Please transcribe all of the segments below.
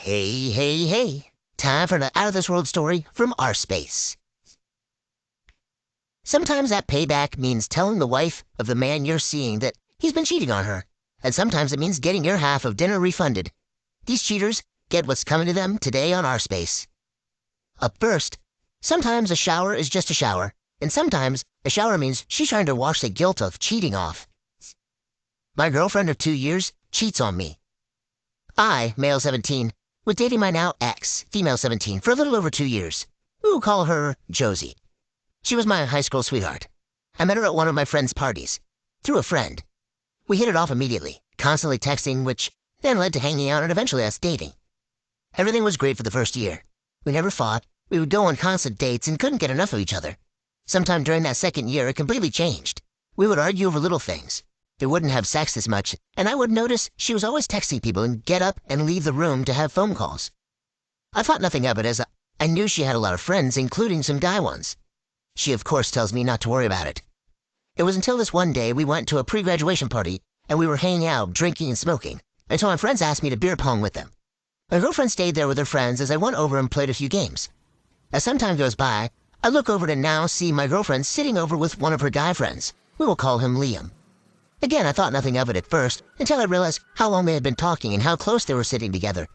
Hey, hey, hey. Time for an out-of-this-world story from our space. Sometimes that payback means telling the wife of the man you're seeing that he's been cheating on her. And sometimes it means getting your half of dinner refunded. These cheaters get what's coming to them today on our space. Up first, sometimes a shower is just a shower. And sometimes a shower means she's trying to wash the guilt of cheating off. My girlfriend of 2 years cheats on me. I, male 17, was dating my now ex, female 17, for a little over 2 years. We will call her Josie. She was my high school sweetheart. I met her at one of my friend's parties, through a friend. We hit it off immediately, constantly texting, which then led to hanging out and eventually us dating. Everything was great for the first year. We never fought, we would go on constant dates and couldn't get enough of each other. Sometime during that second year, it completely changed. We would argue over little things. We wouldn't have sex as much, and I would notice she was always texting people and get up and leave the room to have phone calls. I thought nothing of it as I knew she had a lot of friends, including some guy ones. She, of course, tells me not to worry about it. It was until this one day we went to a pre-graduation party, and we were hanging out, drinking and smoking, until my friends asked me to beer pong with them. My girlfriend stayed there with her friends as I went over and played a few games. As some time goes by, I look over to now see my girlfriend sitting over with one of her guy friends. We will call him Liam. Again, I thought nothing of it at first, until I realized how long they had been talking and how close they were sitting together.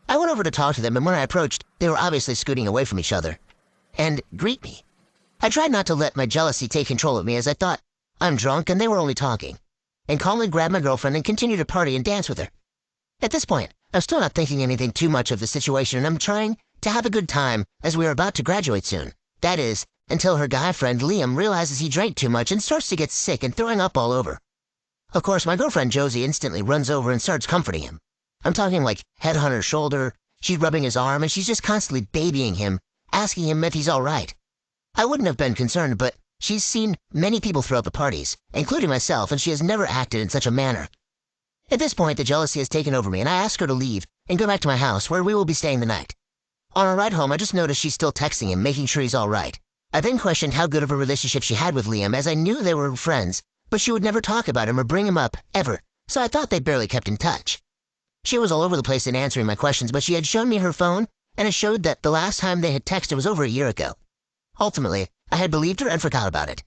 I went over to talk to them, and when I approached, they were obviously scooting away from each other. And greet me. I tried not to let my jealousy take control of me as I thought, I'm drunk and they were only talking, and calmly grabbed my girlfriend and continued to party and dance with her. At this point, I'm still not thinking anything too much of the situation, and I'm trying to have a good time as we are about to graduate soon. That is, until her guy friend Liam realizes he drank too much and starts to get sick and throwing up all over. Of course, my girlfriend Josie instantly runs over and starts comforting him. I'm talking like head on her shoulder, she's rubbing his arm, and she's just constantly babying him, asking him if he's all right. I wouldn't have been concerned, but she's seen many people throughout the parties, including myself, and she has never acted in such a manner. At this point, the jealousy has taken over me, and I ask her to leave and go back to my house, where we will be staying the night. On our ride home, I just noticed she's still texting him, making sure he's all right. I then questioned how good of a relationship she had with Liam, as I knew they were friends, but she would never talk about him or bring him up, ever, so I thought they barely kept in touch. She was all over the place in answering my questions, but she had shown me her phone, and it showed that the last time they had texted was over a year ago. Ultimately, I had believed her and forgot about it.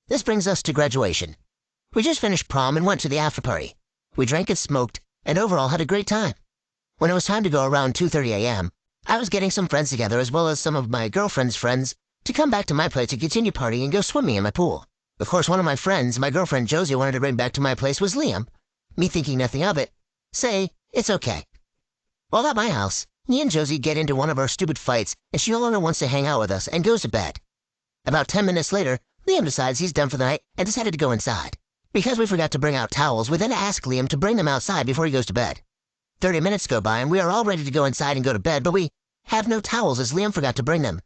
This brings us to graduation. We just finished prom and went to the after-party. We drank and smoked, and overall had a great time. When it was time to go around 2:30 a.m., I was getting some friends together as well as some of my girlfriend's friends to come back to my place to continue partying and go swimming in my pool. Of course, one of my friends, my girlfriend Josie, wanted to bring back to my place was Liam. Me thinking nothing of it, say, it's okay. While at my house, me and Josie get into one of our stupid fights, and she no longer wants to hang out with us and goes to bed. About 10 minutes later, Liam decides he's done for the night and decided to go inside. Because we forgot to bring out towels, we then ask Liam to bring them outside before he goes to bed. 30 minutes go by and we are all ready to go inside and go to bed, but we have no towels as Liam forgot to bring them.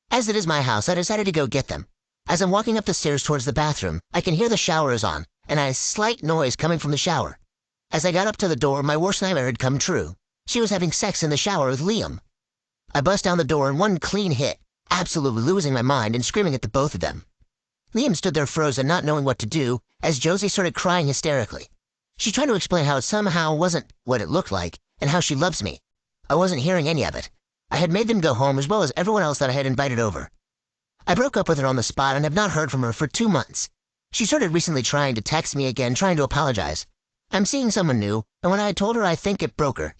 As it is my house, I decided to go get them. As I'm walking up the stairs towards the bathroom, I can hear the shower is on, and a slight noise coming from the shower. As I got up to the door, my worst nightmare had come true. She was having sex in the shower with Liam. I bust down the door in one clean hit, absolutely losing my mind and screaming at the both of them. Liam stood there frozen, not knowing what to do, as Josie started crying hysterically. She tried to explain how it somehow wasn't what it looked like, and how she loves me. I wasn't hearing any of it. I had made them go home as well as everyone else that I had invited over. I broke up with her on the spot and have not heard from her for 2 months. She started recently trying to text me again, trying to apologize. I'm seeing someone new, and when I told her I think it broke her.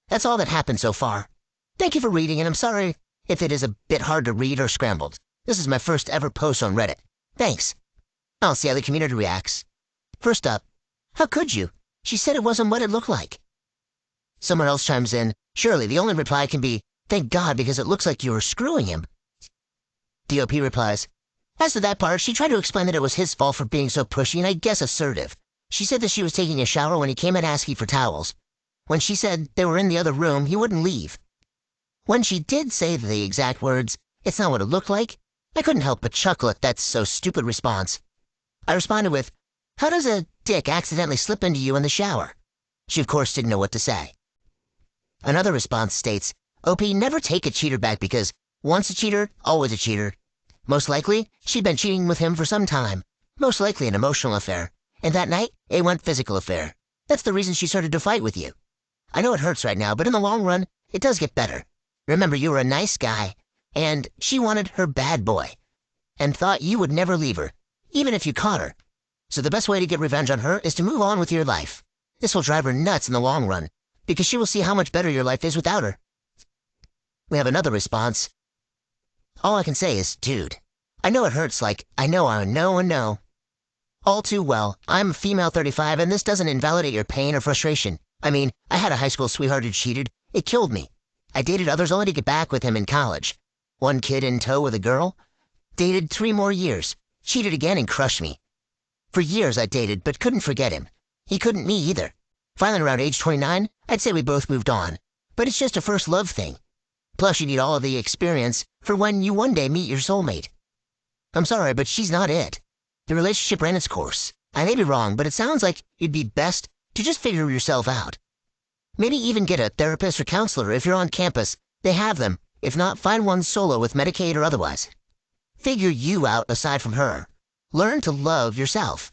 That's all that happened so far. Thank you for reading, and I'm sorry if it is a bit hard to read or scrambled. This is my first ever post on Reddit. Thanks. I'll see how the community reacts. First up, how could you? She said it wasn't what it looked like. Someone else chimes in, surely the only reply can be, thank God, because it looks like you were screwing him. DOP replies, as to that part, she tried to explain that it was his fault for being so pushy and I guess assertive. She said that she was taking a shower when he came in asking for towels. When she said they were in the other room, he wouldn't leave. When she did say the exact words, it's not what it looked like, I couldn't help but chuckle at that so stupid response. I responded with, how does a dick accidentally slip into you in the shower? She of course didn't know what to say. Another response states, OP, never take a cheater back because once a cheater, always a cheater. Most likely, she'd been cheating with him for some time. Most likely an emotional affair. And that night, it went physical affair. That's the reason she started to fight with you. I know it hurts right now, but in the long run, it does get better. Remember, you were a nice guy, and she wanted her bad boy, and thought you would never leave her, even if you caught her. So the best way to get revenge on her is to move on with your life. This will drive her nuts in the long run, because she will see how much better your life is without her. We have another response. All I can say is, dude, I know it hurts like, I know. All too well, I'm a female 35 and this doesn't invalidate your pain or frustration. I mean, I had a high school sweetheart who cheated. It killed me. I dated others only to get back with him in college. One kid in tow with a girl. Dated 3 more years. Cheated again and crushed me. For years I dated, but couldn't forget him. He couldn't me either. Finally around age 29, I'd say we both moved on. But it's just a first love thing. Plus you need all of the experience for when you one day meet your soulmate. I'm sorry, but she's not it. The relationship ran its course. I may be wrong, but it sounds like it'd be best to just figure yourself out. Maybe even get a therapist or counselor if you're on campus. They have them. If not, find one solo with Medicaid or otherwise. Figure you out aside from her. Learn to love yourself.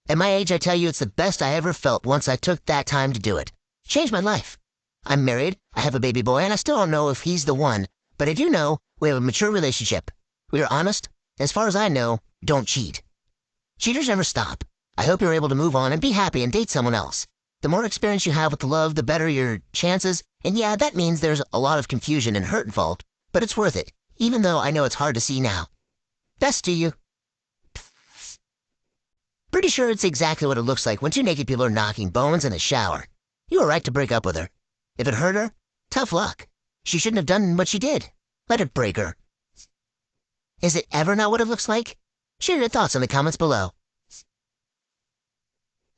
At my age, I tell you it's the best I ever felt once I took that time to do it. Changed my life. I'm married, I have a baby boy, and I still don't know if he's the one, but I do know we have a mature relationship. We are honest. As far as I know, don't cheat. Cheaters never stop. I hope you're able to move on and be happy and date someone else. The more experience you have with love, the better your chances, and yeah, that means there's a lot of confusion and hurt involved, but it's worth it, even though I know it's hard to see now. Best to you. Pretty sure it's exactly what it looks like when 2 naked people are knocking bones in a shower. You were right to break up with her. If it hurt her, tough luck. She shouldn't have done what she did. Let it break her. Is it ever not what it looks like? Share your thoughts in the comments below.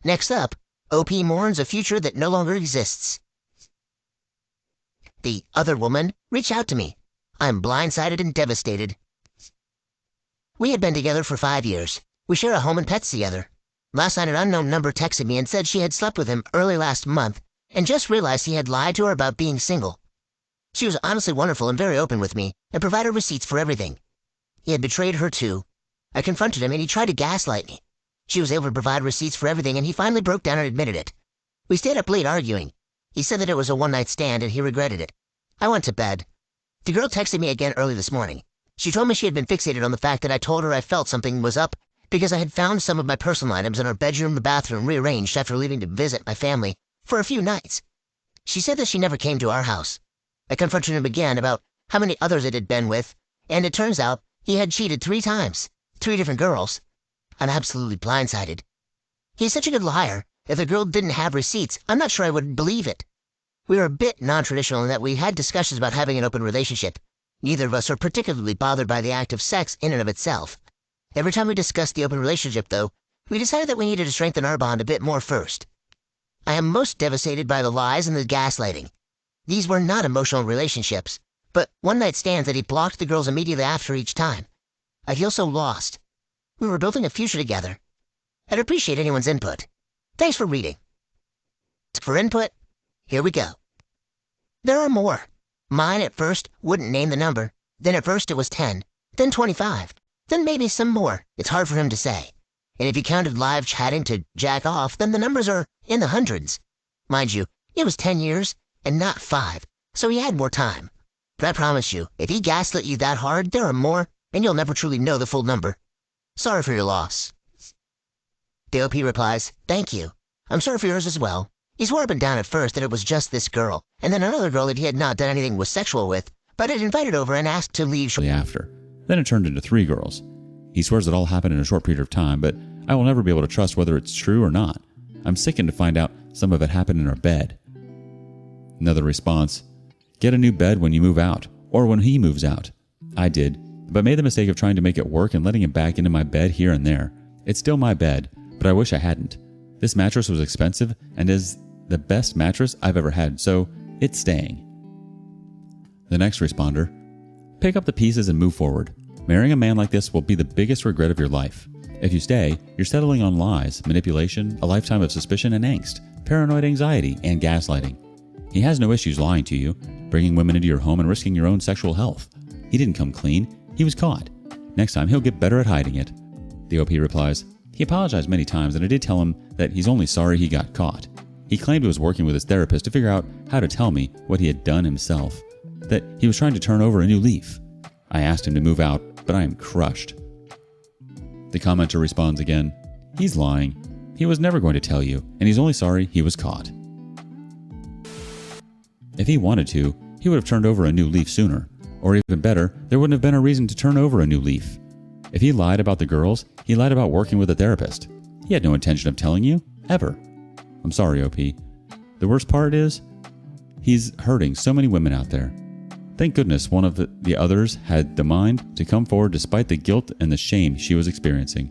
Next up, OP mourns a future that no longer exists. The other woman reached out to me. I'm blindsided and devastated. We had been together for 5 years. We share a home and pets together. Last night an unknown number texted me and said she had slept with him early last month and just realized he had lied to her about being single. She was honestly wonderful and very open with me and provided receipts for everything. He had betrayed her too. I confronted him and he tried to gaslight me. She was able to provide receipts for everything and he finally broke down and admitted it. We stayed up late arguing. He said that it was a one-night stand and he regretted it. I went to bed. The girl texted me again early this morning. She told me she had been fixated on the fact that I told her I felt something was up because I had found some of my personal items in our bedroom and bathroom rearranged after leaving to visit my family for a few nights. She said that she never came to our house. I confronted him again about how many others it had been with, and it turns out he had cheated 3 times, 3 different girls. I'm absolutely blindsided. He's such a good liar. If the girl didn't have receipts, I'm not sure I would believe it. We were a bit non-traditional in that we had discussions about having an open relationship. Neither of us are particularly bothered by the act of sex in and of itself. Every time we discussed the open relationship, though, we decided that we needed to strengthen our bond a bit more first. I am most devastated by the lies and the gaslighting. These were not emotional relationships, but one-night stands that he blocked the girls immediately after each time. I feel so lost. We were building a future together. I'd appreciate anyone's input. Thanks for reading. For input, here we go. There are more. Mine at first wouldn't name the number. Then at first it was 10. Then 25. Then maybe some more. It's hard for him to say. And if you counted live chatting to jack off, then the numbers are in the hundreds. Mind you, it was 10 years and not 5, so he had more time. But I promise you, if he gaslit you that hard, there are more, and you'll never truly know the full number. Sorry for your loss. The OP replies, thank you. I'm sorry for yours as well. He swore up and down at first that it was just this girl, and then another girl that he had not done anything was sexual with, but had invited over and asked to leave shortly after. Then it turned into 3 girls. He swears it all happened in a short period of time, but I will never be able to trust whether it's true or not. I'm sickened to find out some of it happened in our bed. Another response, get a new bed when you move out, or when he moves out. I did, but made the mistake of trying to make it work and letting him back into my bed here and there. It's still my bed, but I wish I hadn't. This mattress was expensive and is the best mattress I've ever had, so it's staying. The next responder, pick up the pieces and move forward. Marrying a man like this will be the biggest regret of your life. If you stay, you're settling on lies, manipulation, a lifetime of suspicion and angst, paranoid anxiety, and gaslighting. He has no issues lying to you, bringing women into your home and risking your own sexual health. He didn't come clean. He was caught. Next time, he'll get better at hiding it. The OP replies, he apologized many times and I did tell him that he's only sorry he got caught. He claimed he was working with his therapist to figure out how to tell me what he had done himself, that he was trying to turn over a new leaf. I asked him to move out, but I am crushed. The commenter responds again, "He's lying. He was never going to tell you, and he's only sorry he was caught." If he wanted to, he would have turned over a new leaf sooner. Or even better, there wouldn't have been a reason to turn over a new leaf. If he lied about the girls, he lied about working with a therapist. He had no intention of telling you, ever. I'm sorry, OP. The worst part is, he's hurting so many women out there. Thank goodness one of the others had the mind to come forward despite the guilt and the shame she was experiencing.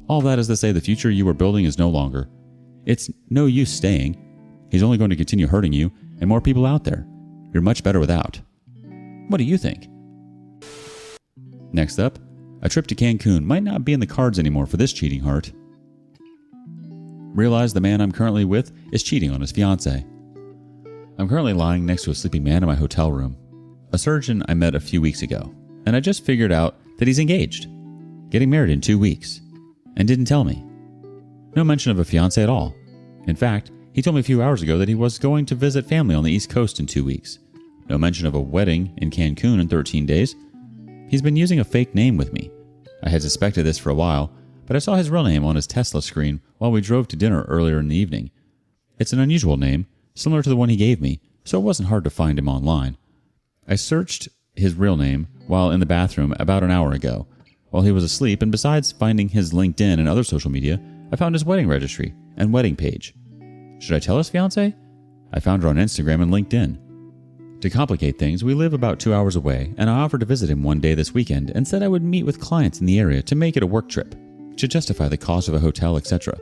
All that is to say the future you were building is no longer. It's no use staying. He's only going to continue hurting you and more people out there. You're much better without. What do you think? Next up, a trip to Cancun might not be in the cards anymore for this cheating heart. Realize the man I'm currently with is cheating on his fiancée. I'm currently lying next to a sleeping man in my hotel room. A surgeon I met a few weeks ago, and I just figured out that he's engaged, getting married in 2 weeks, and didn't tell me. No mention of a fiancé at all. In fact, he told me a few hours ago that he was going to visit family on the East Coast in 2 weeks. No mention of a wedding in Cancun in 13 days. He's been using a fake name with me. I had suspected this for a while, but I saw his real name on his Tesla screen while we drove to dinner earlier in the evening. It's an unusual name, similar to the one he gave me, so it wasn't hard to find him online. I searched his real name while in the bathroom about an hour ago, while he was asleep, and besides finding his LinkedIn and other social media, I found his wedding registry and wedding page. Should I tell his fiancée? I found her on Instagram and LinkedIn. To complicate things, we live about 2 hours away, and I offered to visit him one day this weekend and said I would meet with clients in the area to make it a work trip, to justify the cost of a hotel, etc.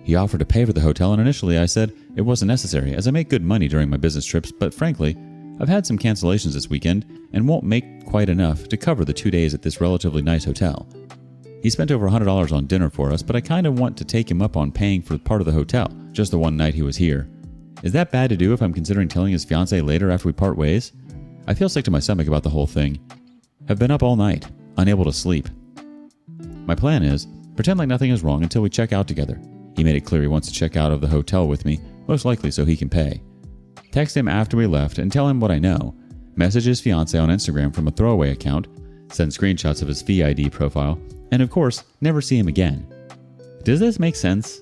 He offered to pay for the hotel, and initially I said it wasn't necessary as I make good money during my business trips, but frankly, I've had some cancellations this weekend and won't make quite enough to cover the 2 days at this relatively nice hotel. He spent over $100 on dinner for us, but I kind of want to take him up on paying for part of the hotel, just the one night he was here. Is that bad to do if I'm considering telling his fiancée later after we part ways? I feel sick to my stomach about the whole thing. I've been up all night, unable to sleep. My plan is, pretend like nothing is wrong until we check out together. He made it clear he wants to check out of the hotel with me, most likely so he can pay. Text him after we left and tell him what I know. Message his fiancée on Instagram from a throwaway account, send screenshots of his VID profile, and of course, never see him again. Does this make sense?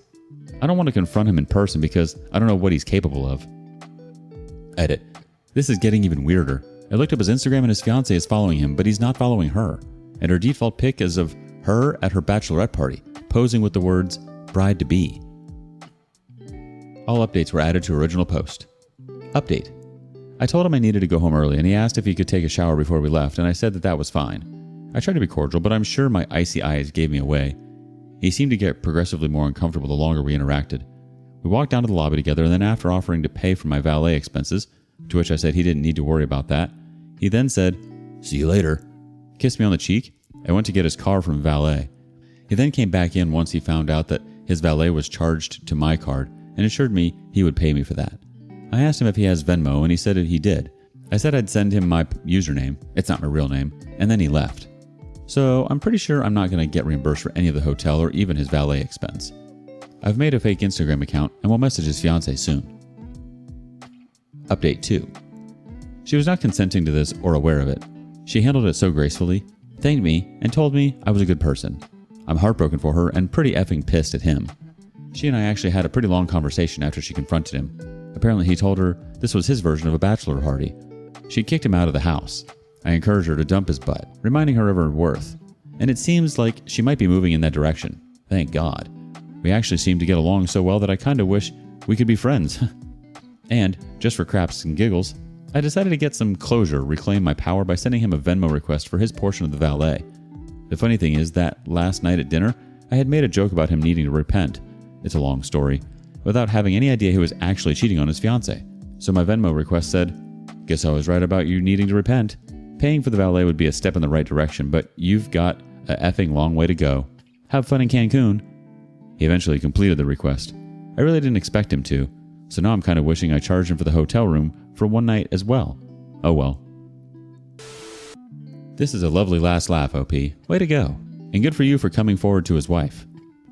I don't want to confront him in person because I don't know what he's capable of. Edit. This is getting even weirder. I looked up his Instagram and his fiancée is following him, but he's not following her. And her default pic is of her at her bachelorette party, posing with the words, bride-to-be. All updates were added to original post. Update. I told him I needed to go home early, and he asked if he could take a shower before we left, and I said that that was fine. I tried to be cordial, but I'm sure my icy eyes gave me away. He seemed to get progressively more uncomfortable the longer we interacted. We walked down to the lobby together, and then after offering to pay for my valet expenses, to which I said he didn't need to worry about that, he then said, "See you later," kissed me on the cheek. I went to get his car from valet. He then came back in once he found out that his valet was charged to my card and assured me he would pay me for that. I asked him if he has Venmo, and he said that he did. I said I'd send him my username, it's not my real name, and then he left. So I'm pretty sure I'm not going to get reimbursed for any of the hotel or even his valet expense. I've made a fake Instagram account and will message his fiancée soon. Update 2. She was not consenting to this or aware of it. She handled it so gracefully, thanked me, and told me I was a good person. I'm heartbroken for her and pretty effing pissed at him. She and I actually had a pretty long conversation after she confronted him. Apparently he told her this was his version of a bachelor party. She kicked him out of the house. I encouraged her to dump his butt, reminding her of her worth. And it seems like she might be moving in that direction. Thank God. We actually seem to get along so well that I kind of wish we could be friends. And, just for craps and giggles, I decided to get some closure, reclaim my power by sending him a Venmo request for his portion of the valet. The funny thing is that last night at dinner, I had made a joke about him needing to repent. It's a long story, without having any idea he was actually cheating on his fiancée. So my Venmo request said, "Guess I was right about you needing to repent. Paying for the valet would be a step in the right direction, but you've got a effing long way to go. Have fun in Cancun." He eventually completed the request. I really didn't expect him to, so now I'm kind of wishing I charged him for the hotel room for one night as well. Oh well. This is a lovely last laugh, OP. Way to go. And good for you for coming forward to his wife.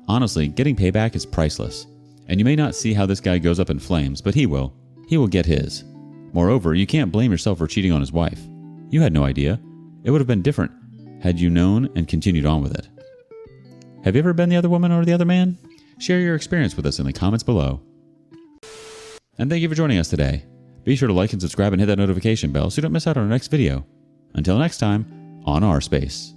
Honestly, getting payback is priceless. And you may not see how this guy goes up in flames, but he will. He will get his. Moreover, you can't blame yourself for cheating on his wife. You had no idea. It would have been different had you known and continued on with it. Have you ever been the other woman or the other man? Share your experience with us in the comments below. And thank you for joining us today. Be sure to like and subscribe and hit that notification bell so you don't miss out on our next video. Until next time, on our space.